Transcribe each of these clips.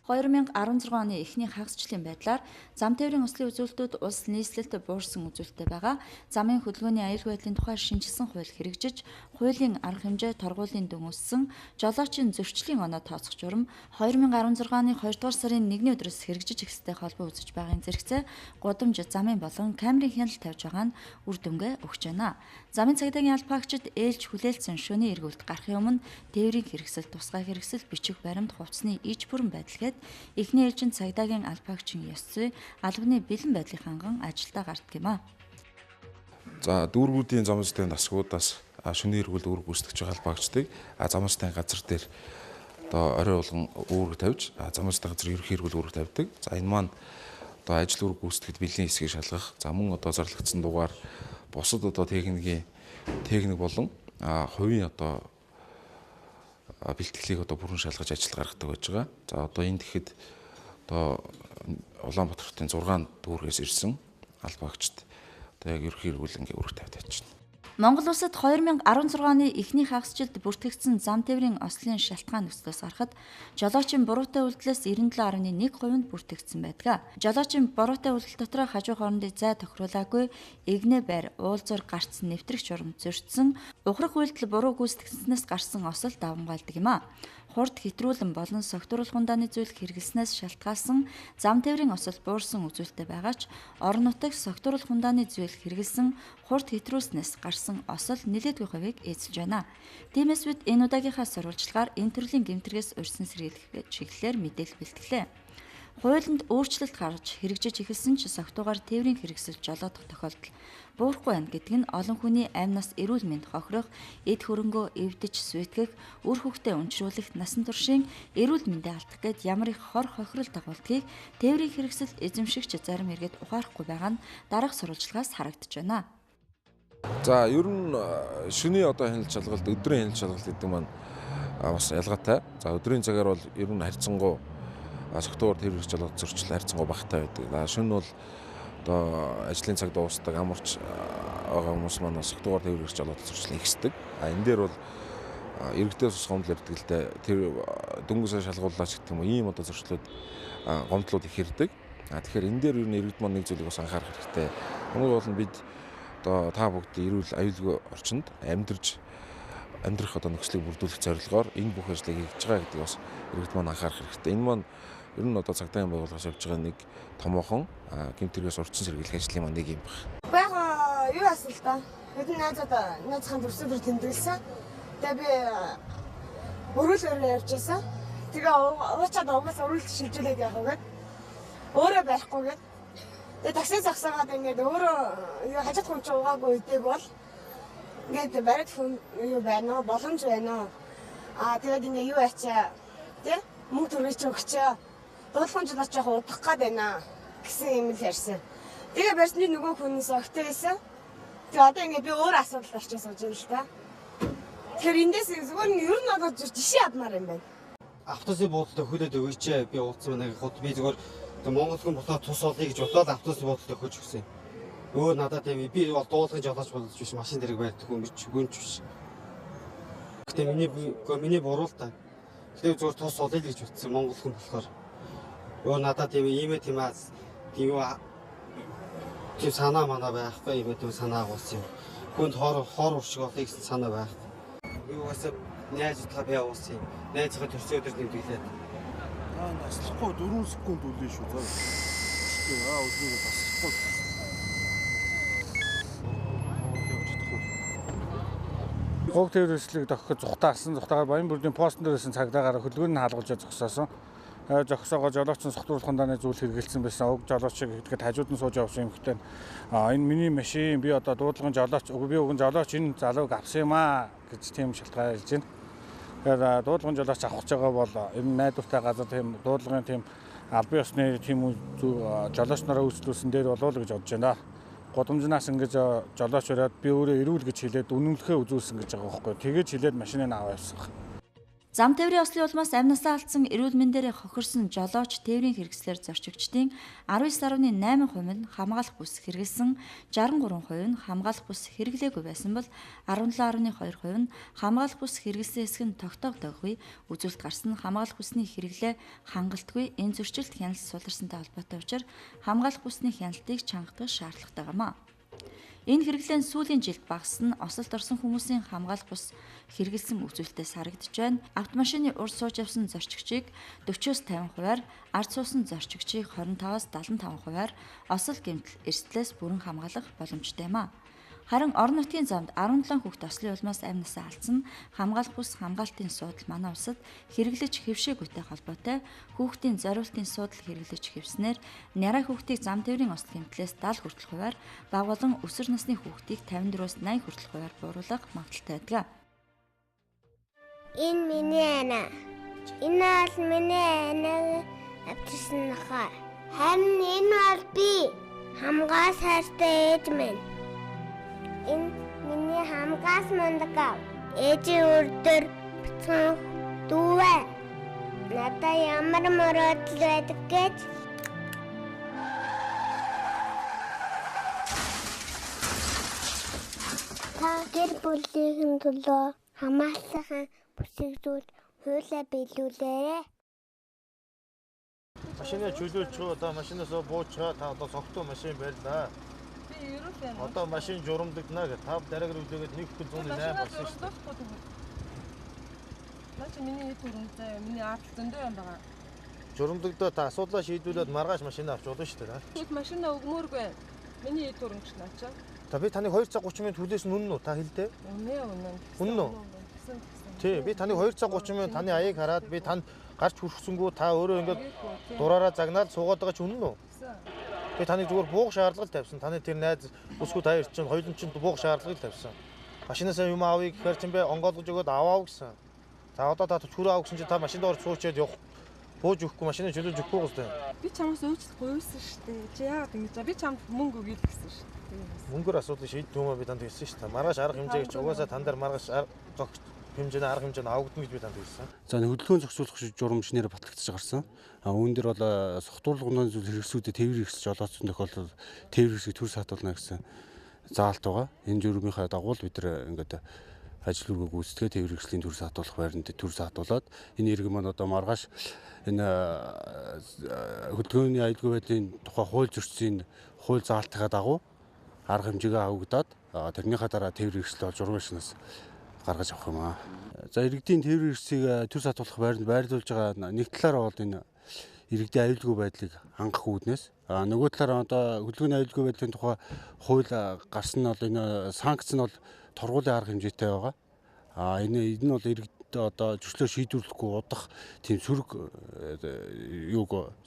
2016 оны эхний хагасчлалын байдлаар зам тээврийн ослын үзүүлэлтүүд улс нийслэлд буурсан үзүүлэлттэй байгаа. Замын хөдөлгөөний аюулгүй байдлын тухай шинжилсэн хууль хэрэгжиж, хуулийн арга хэмжээ торгуулийн дүн өссөн, жолоочийн зөрчлийн оноо тооцох журам 2016 оны 2 дугаар сарын 1-ний өдрөөс хэрэгжиж эхэлсэнтэй холбоо үзэж байгаагийн зэрэгцээ гудамж замын болон камерын хяналт тавьж байгаа нь үр дүнгээ өгч байна. Замын цагдаагийн албаагчид ээлж хүлээлтсэн шөнийн эргүүлэлт гарахын өмнө тээврийн хэрэгсэл, тусгай хэрэгсэл, бичих баримт, хувцсны иж бүрэн байдал эхний ээлжинд цагдаагийн албаагчийн ёс зүй, албаны бэлэн байдлыг ханган ажилдаа гардаг юм а. За дүүргүүдийн замын засгийн насгуудаас шөнийн эргүүл үүрэг гүйцэтгэж байгаа албаагчдыг замын засгийн газар дээр одоо орой болгон үүрэг тавьж замын засгийн газар ерөнхий эргүүл үүрэг тавьдаг. За энэ маань одоо ажил үүрэг гүйцэтгэхэд бэлэн хэсгийг шалгах, мөн одоо зарлагдсан дугаар бусад одоо техник болон хувийн одоо бэлтгэлийг одоо бүрэн шалгаж ажил гаргадаг байж байгаа. За одоо энэ тэгэхэд одоо Улаанбаатар хотын 6 дүүргээс ирсэн албаагчид одоо яг ерөнхий эргүүлэнгийн үүрэг тавьж байж байна. Монгол улсад 2016 оны эхний хагасжилд бүртгэгдсэн зам тээврийн ослын шалтгаан нөхцлөөс харахад жолоочийн буруутай үйлдэлээс 97.1% бүртгэгдсэн байдаг. Жолоочийн буруутай үйлдэл дотор хажуу хоорондын зай тохируулаагүй, эгнээ байр, уулзуур гарцсан нэвтрэх журам зөрчсөн, ухрах үйлдэл буруу гүйцэтгэснээс гарсан осол давамгаалдаг юм а. Хурд хэтрүүлэн болон согтууруулах ундааны зүйл хэрэглэснээс шалтгаалсан зам тээврийн осол буурсан үзүүлэлттэй байгаа ч орон нутагт согтууруулах ундааны зүйл хэрэглэсэн хурд хэтрүүлснээс гарсан осол нэлээдгүй хувийг эзэлж байна. Тиймээс бид энэ удаагийнхаа сурвалжлагаар энэ төрлийн гэмтэргээс урьдсан сэргийлэх чиглэлээр мэдээлэл бэлтгэлээ. Хуулинд өөрчлөлт гарч хэрэгжиж эхэлсэн ч согтуугаар тээврийн хэрэгсэл жолоодох тохиолдол буурахгүй байна гэдэг нь олон хүний амнаас эрүүл мэнд хохирох, эд хөрөнгөө эвдэж сүйтгэх, үр хөвгтөө өнчрүүлэх, насан туршийн эрүүл мэндэ алдах гэд ямар их хор хохирол дагуулдгийг тээврийн хэрэгсэл эзэмшигч зарим иргэд ухаарахгүй байгаа нь дараах сурвалжлагаас харагдаж байна. За ер нь шөнийн одоо хяналт шалгалт, өдрийн хяналт шалгалт гэдэг маань бас ялгаатай. За өдрийн цагаар бол ер нь харьцангуй согтуугаар тээврийн жолоод зөрчил харьцангуй багатай байдаг. Шөнө нь бол одоо ажлын цаг дуустдаг амарч байгаа хүмүүс маань согтуугаар тээврийн жолоод зөрчил ихсдэг. Энэ дээр бол иргэдээс ус гомдол ирдэг л дээ. Тэр дөнгөсөө шалгууллаач гэх юм уу ийм одоо зөрчлүүд гомдлууд их ирдэг. Тэгэхээр энэ дээр ер нь иргэд маань нэг зүйлийг бас анхаарах хэрэгтэй. Хамгийн гол нь бид одоо та бүгдийн эрүүл аюулгүй орчинд амьдрах одоо нөхцөлийг бүрдүүлэх зорилгоор энэ бүх ажлыг хийж байгаа гэдэг бас иргэд маань анхаарах хэрэгтэй. Энэ маань ер нь одоо цагдаагийн байгууллагаас явж байгаа нэг томоохон гэмтэргээс урьдчилан сэргийлэх ажлын маань нэг юм байна. Юу асуу л та. Хэдэн найзхан төрсөөр тэмдэглэсэн. Тэгээ би өрөөлөөр явж байсан. Тэгээ уучаад угаас өрөөлт шилжүүлээд явах гээд өөрөө байхгүй гээд тэгээ такси зогсоод ингээд өөрөө юу хажууд хүн ч угаагүй үедээ бол ингээд бариад хүн юу байна уу боломж байна уу. Тэгээд ингээд юу ачаа тий мөнгө төрөөч өгчөө. Дуулахын жил очих удах гээд байна гэсэн юм л ярьсан. Тэгээ барьсны нөгөө хүнээс огтойсэн. Тэгээ одоо ингээд би өөр асуудал орчиж сууж байна л та. Тэгэхээр эндээс зүгээр нь ер нь одоо жишээ авмаар юм байна. Автобусын буудалд өгөхөд өгөөч би уулзсан байна гэхэд би зүгээр Монгол хүн болоод тус олъё гэж бодоод автобусын буудалд өгөх гэсэн. Өөр надад тийм би бол дуулахын жолооч болж биш машин дэрэг барьдаг хүн гэж гүнж биш. Гэтэ миний буруу л та. Тэгээ зүгээр тус олъё гэж утсан Монгол хүн болохоор. Өөр надад тийм иймээ тийм аз тийм санаа манаа байхгүй юм тийм санаа агуулсан юм. Хүнд хор уршиг олъё гэсэн санаа байх. Би угаасаа найз удаа би явуулсан юм. Найзгаа төрсөн өдөр нэмдэглээд. Наслахгүй 4 секунд үлээ шүү заа. Үлээ басахгүй. Хог тээврслийг дохиход зүхтагаар Баян бүрдийн постн дээрсэн цагдаагаар хөдөлгөөний хаалгуулж зогсоосон. Зогсоогоо жолоочсон согтууруулах ундааны зүйл хэрэгэлсэн байсан. Уг жолооч шиг ихэд хажууд нь сууж явсан юм хэмтэй. Энэ миний машин би одоо дуудлагын жолооч би уг жолооч энэ залууг авсан юм аа гэж тийм шалтгаан хэлж байна. Тэгэхээр дуудлагын жолооч авах гэж байгаа бол энэ найдвартай газар тийм дуудлагын тийм албан ёсны тийм жолооч нараа үйлчлүүлсэн дээр болов уу гэж бодож байна. Гудамжнаас ингэж жолооч өрөөд би өөрөө эрүүл гэж хэлээд үнэмлэхээ үзүүлсэн гэж байгаа байхгүй. Тэгэж хэлээд машиныг аваа явсан. Зам тээврийн ослын улмаас амнасаа алдсан эрүүл мэндээр хохирсон жолооч тээврийн хэрэгслээр зорчигчдын 19.8% нь хамгаалах бүс хэрэгэлсэн, 63% нь хамгаалах бүс хэрэглээгүй байсан бол 17.2% нь хамгаалах бүс хэрэгэлсэн хэсэг нь тогтоогдоогүй, үзүүлэлт гарсан хамгаалах бүсний хэрэглээ хангалтгүй. Энэ зөрчилд хяналт суларсантай холбоотой учраас хамгаалах бүсний хяналтыг чангадах шаардлагатай гэмаа. Энэ хэрэглээ нь сүүлийн жилд багассан, осолд орсон хүмүүсийн хамгаалах бус хэрэгэлсэн үзүүлэлтээс харагдж байна. Автомашины урд сууж явсан зорчигчийг 40-с 50%-аар, ард суусан зорчигчийг 25-аас 75%-аар осол гэмтэл эрсдлээс бүрэн хамгаалах боломжтой юм а. Харин орон нутгийн замд 17 хүүхэд ослын улмаас амь насаа алдсан хамгаалах бус хамгаалтын суудал манай улсад хэрэглэж хэвшээгүйтэй холбоотой. Хүүхдийн зориултын суудал хэрэглэж хэвснээр нарай хүүхдийг зам тээврийн осол гэмтлээс 70 хүртэл хувиар, бага болон өсвөр насны хүүхдийг 54-өөс 80 хүртэл хувиар бууруулах магадлалтай байдаг. Энэ миний ана. Энэ бол миний анаг авчирсан нохой. Харин энэ бол би хамгаас хайртай ээж минь. Энэ миний хамгаас мандагав. Ээжийн үрдэр бицэн дүүвэ. Надаа ямар мөрөдөл байдаг гэж. Та гэр бүлийн төлөө хамаалсан бүсэгдүүл хуулиа биелүүлээрэй. Машинаа чөлөөлж байгаа одоо машинаасаа бууж байгаа та одоо цогтой машин байлаа. Одоо машин журамдагнаа гэж тав дараагаруулгээд 1.108 болсон шүү дээ. Наач миний түрүүнд миний ард зөндөө юм байгаа. Журамдагдаа та асуудлаа шийдвүүлээд маргааш машин авч болно шүү дээ. Их машина өгмөөргүй. Миний түрүүнд ч наачаа. Та би таныг 230 минут хүлээс нь үнэн үү? Та хэлдэ. Үнэн үү? Тий, би таныг 230 минут таны аяыг хараад би танд гарч хүрхсэнгүү та өөрөө ингээд дураараа загнаад суугаад байгаа ч үнэн үү? Би таныг зүгээр буух шаардлага тавьсан. Таны тэр найз өсгөө таяр чинь хоёулын чинь буух шаардлагыг тавьсан. Машинасаа юм аавыг гэхээр чинь би онгойлгож өгөөд аваа гэсэн. За одоо та чүрээ авах гэсэн чинь та машинд орж суучаад явах. Бууж өгөхгүй машинаа чөлөөж өгөхгүй гэсэн. Би чамаас өөчлөх гуйсан шүү дээ. Чи яагаад ингэж би чамд мөнгө өгье гэсэн шүү дээ. Мөнгөөр асуудал шийдэх юм аа би танд хэлсэн шүү дээ. Маргааш арга хэмжээ гэж угаасаа тань дээр маргааш зогч хэмжээний арга хэмжээ нь авагдана гэж би танд хэлсэн. За хөдөлгөөн зохицуулах журамчнээр батлагдаж гарсан. Үүн дээр бол сохтуурлын зүйл хэрэгсүүдэд тээвэр хэрэгсэж олоодсон тохиолдолд тээвэр хэрэгсийг төр саатуулна гэсэн заалт байгаа. Энэ журмынхаа дагуу бид нар ингээд ажил үргээ гүйцэтгээ тээвэр хэрэгслийн төр саатуулах байранд төр саатуулаад энэ иргэн маань одоо маргааш энэ хөдөлгөөний аюулгүй байдлын тухай хууль зөрчлийн хууль заалтынхаа дагуу арга хэмжээгээ авагдаад тэрнийхээ дараа тээвэр хэрэгсэл болж журмынхаас гаргаж авах юм аа. За иргэдийн тээвэр хэрэгсийг төр саатуулах байранд байрлуулж байгаа нэг талаараа бол энэ иргэдийн аюулгүй байдлыг хангах үүднээс нөгөө талаараа одоо хөдөлгөөний аюулгүй байдлын тухай хууль гарсан нь бол энэ санкц нь бол торгуулийн арга хэмжээтэй байгаа. Энэ бол иргэд одоо зөрчлөө шийдвэрлэхгүй удах тийм сөрөг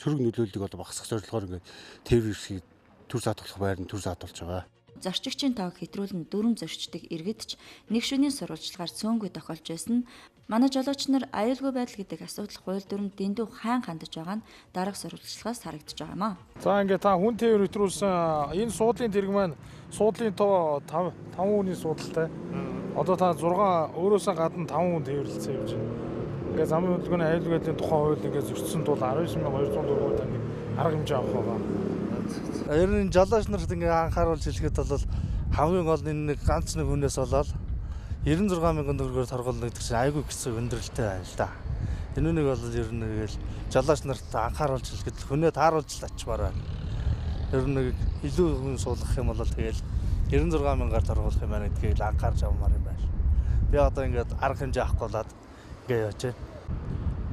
нөлөөллийг одоо багасгах зорилгоор ингээд тээвэр хэрэгсийг төр саатуулах байранд төр саатуулж байгаа. Зорчигчийн тоог хэтрүүлэн дүрм зорчдог иргэд ч нэг шөнийн сурвалжлагаар цөөнгүй тохиолж байсан. Манай жолооч нар аюулгүй байдал гэдэг асуудал хууль дүрмд дэндүү хайн хандаж байгаа нь дараах сурвалжлагаас харагдаж байгаа юм аа. За ингээд та хүн тээвэр хэтрүүлсэн энэ суудлын тэрэг маань суудлын тоо 5 хүний суудалтай. Одоо та 6 өөрөөсөө гадна 5 хүн тээвэрлэлцээ явж байна. Ингээд замын хөдөлгөөний аюулгүй байдлын тухай хууль ингээд зөрчсөн тул 19204 төгрөг арга хэмжээ авах байгаа. Ер нь жолооч нарт ингээ анхааруулж хэлэхэд бол хамгийн гол энэ ганц нэг хүнээс болоод 96 мянган төгрөгөөр торгуулна гэдэг чинь айгүй хэцүү өндөрлөлттэй байна л да. Энэ үнийг бол ер нь тэгэл жолооч нарт анхааруулж хэлэхэд хүнээ тааруулж ачмаар байна. Ер нь илүү хүн суулгах юм бол тэгэл 96 мянгаар торгуулах юм байна гэдгийг анхаарч авмаар юм байна. Би одоо ингээд арга хэмжээ авахгүй болоод ингээ явж байна.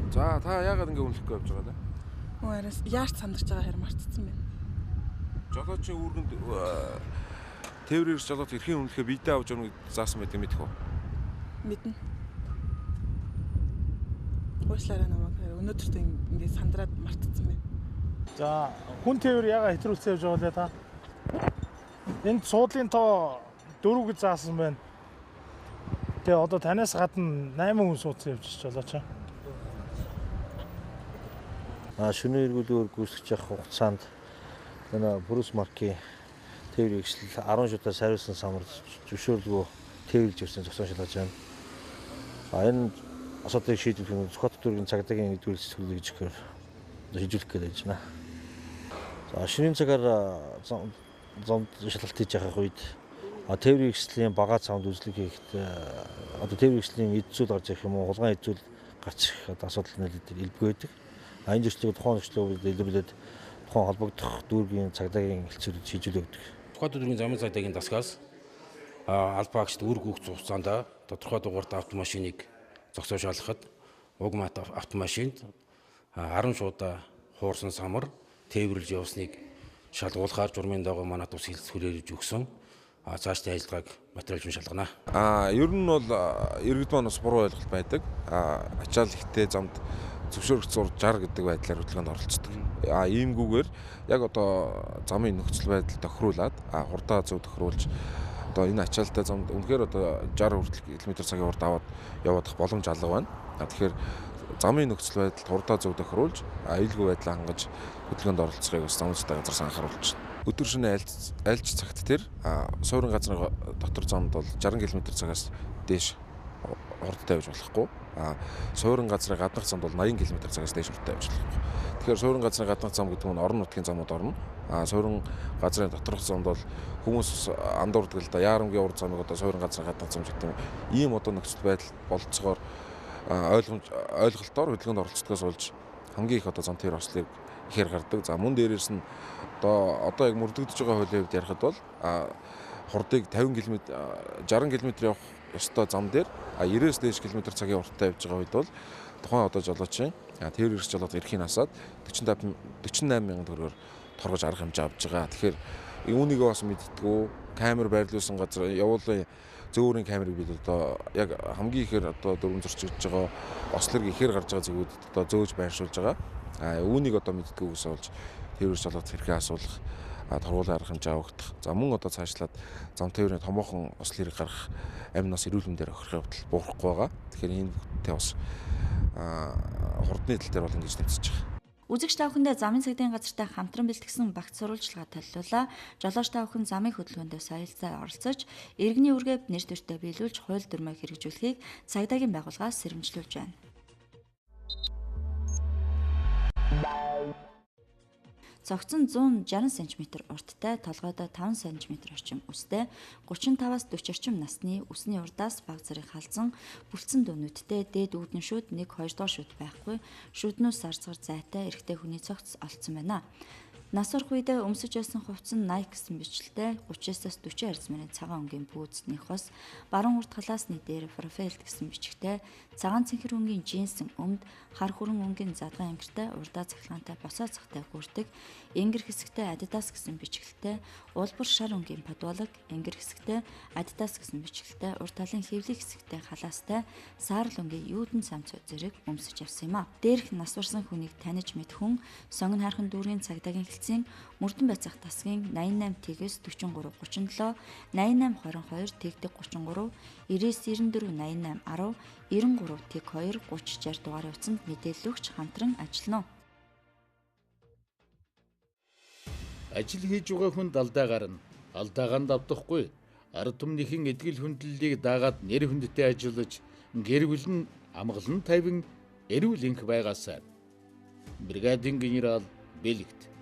За та яагаад ингээ үнэлэхгүй явж байгаа вэ? Араас яаж сандарч байгаа хэрэг мартцсан байна. Жолоочийн үүргэнд тээвэр хэрэгс жолооч эрхийн үнэлгээ биедээ авч явна гэж заасан байдаг мэдэх үү? Мэднэ. Уушлаараа намайг өнөөдөртөө ингээд сандраад мартцсан байна. За хүн тээвэр яга хэтрүүлсэн явж байгаа лээ та. Энд суудлын тоо 4 гэж заасан байна. Тэгээ одоо танаас гадна 8 хүн суудсан явж жолооч. Шөнийн эргүүлгээр гүйцэтгэж явах хугацаанд энэ Брус маркийн тээвэр хэрэгсэл 10 шудаа сариулсан самар зөвшөөрлгөө тээвэрлж өгсөн зогсоон шалгаж байна. Энэ асуудлыг шийдвэх юм Сүхбаатар дүүргийн цагдаагийн нэгдүгээр цэцгэлэг гэж ихээр шийдвэрлэх гэж байна. За шинийн цагаар замд шалгалт хийж явах үед тээврийн хэслийн бага цамд үзлэг хийхэд тээврийн хэслийн эд зүйл гарч ирэх юм уу, хулгайн эд зүйл гарч ирэх асуудал нэлээд илбэг байдаг. Энэ зөрчлийг тухайн нөхцөлөд илэрхийлээд тухайн холбогдох дүүргийн цагдаагийн хэлцээрүүд шийдвэрлэх өгдөг. Сүхбаатар дүүргийн замын цагдаагийн дасгаас албаагчд үр хөвгц хугацаанд тодорхой дугаартай автомашиныг зогсоож шалгахад уг автомашинд 10 шуудаа хуурсан самар тээвэрлж явсныг шалгуулахаар журмын дагуу манай тус хэлц хүрээлж өгсөн. Цаашдын ажиллагааг материалжин шалгана. Ер нь бол иргэд маань бас буруу ойлголт байдаг. Ачаал ихтэй замд зөвшөөрөгч зур 60 гэдэг байдлаар хөдөлгөөнд оролцдог. Иймгүүгээр яг одоо замын нөхцөл байдал тохируулаад хурдаа зөв тохируулж одоо энэ ачаалтай замд үнэхээр одоо 60 хүртэл км/цагийн хурд аваад явах боломж алга байна. Тэгэхээр замын нөхцөл байдалд хурдаа зөв тохируулж аюулгүй байдлаа хангаж хөдөлгөөнд оролцохыг бас замын цагдаа газраас анхааруулж байна. Өдөр шөнө айлч цагт тэр суурин газрын дотор замд бол 60 км/цагаас дээш хурдтай явж болохгүй. Суурин газрын гаднах замд бол 80 км/цагаас дээш хурдтай явж болохгүй. Тэгэхээр суурин газрын гаднах зам гэдэг нь орон нутгийн замууд орно. Суурин газрын доторх замд бол хүмүүс андуурдаг л да яарамгийн урд замыг одоо суурин газрын гаднах зам гэдэг ийм одоо нөхцөл байдал болцоогоор ойлголтоор хөдөлгөөнд оролцдогоос болж хамгийн их одоо зам тээр ослыг ихээр гардаг. За мөн дээрээс нь одоо яг мөрдөгдөж байгаа хуулийн хувьд ярихад бол хурдыг 50 км 60 км явах ёстой зам дээр 90-с дээш км/цагийн хурдтай явж байгаа үед бол тухайн одоо жолоочийн тээвэр эрх жолоод эрхийг насаад 48 мянган төгрөгөөр торгож арга хэмжээ авж байгаа. Тэгэхээр үүнийг бас мэддэггүй камер байрлуулсан газар явуулын зөөврийн камерыг бид одоо яг хамгийн ихээр одоо дөрвөн зурчиж байгаа ослог ихээр гарч байгаа зэгүүдэд одоо зөөж байршуулж байгаа. Үүнийг одоо мэддэггүйгээс болж тээвэр жолоод хэрхэн асуулах торгуулийн арга хэмжээ авагдах. За мөн одоо цаашлаад зам тээврийн томоохон осол хэрэг гарах амь нас эрүүл мэндээр охирох явдал буурахгүй байгаа. Тэгэхээр энэ бүтээ бас хурдны тал дээр бол ингэж нэмэгдэж байгаа. Үзэгч тавхандаа замын цагдаагийн газартай хамтран бэлтгэсэн багц сурвалжлага төлөвлөлөө. Жолооч тавхан замын хөдөлгөөндөө соёлцоо оролцож, иргэний үргээд нэр төртөө биелүүлж хууль дүрмээ хэрэгжүүлэхийг цагдаагийн байгууллагаас сэрэмжлүүлж байна. Цогцон 160 см урттай, толгойдоо 5 см орчим өстэй, 35-аас 40 орчим насны үсний урдаас баг зэрэг халзан, бүлцэн дүүнүүдтэй, дээд үүдэн шүд 1-2 дугаар шүд байхгүй, шүднүүс сарцгар зайтай эрэгтэй хүний цогц олдсон байна. Нас орох үедээ өмсөж байсан хувцас нь Nike гэсэн бичлэлтэй 30-аас 40 арзмарын цагаан өнгийн бүүцний хос, баруун урд халаасны дээр профиль гэсэн бичгтэй, цагаан цэнхэр өнгийн джинсэн өмд, хар хүрэн өнгийн задган ангиртай, урдаа цахилгаантай босоо цахтай гүрдэг, энгэр хэсэгтэй Adidas гэсэн бичгэлтэй, уулбар шар өнгийн подволог, энгэр хэсэгтэй Adidas гэсэн бичгэлтэй, урд талын хэвлэх хэсэгтэй халаастай, саарл өнгийн юудэн самцуу зэрэг өмсөж явсан юм а. Дээрх нас барсан хүнийг таних мэд хүн сонгон хайрхан дүүргийн цагдаагийн Мөрдөн байцаах тасгийн 88-ээс 43-37, 88-22 тэгдэг 33, 99-94-88-10, 93-2 30-60 дугаар явцанд мэдээлэл өгч хамтран ажиллана. Ажил хийж байгаа хүнд алдаа гарна. Алдаагаа давтахгүй. Ард түмнийхэн эдгэл хүндлэлийг дагаад нэр хүндтэй ажиллаж, гэр бүл нь амгалан тайван эрүүл энх байгаасаа. Бригадын генерал Бэлэгт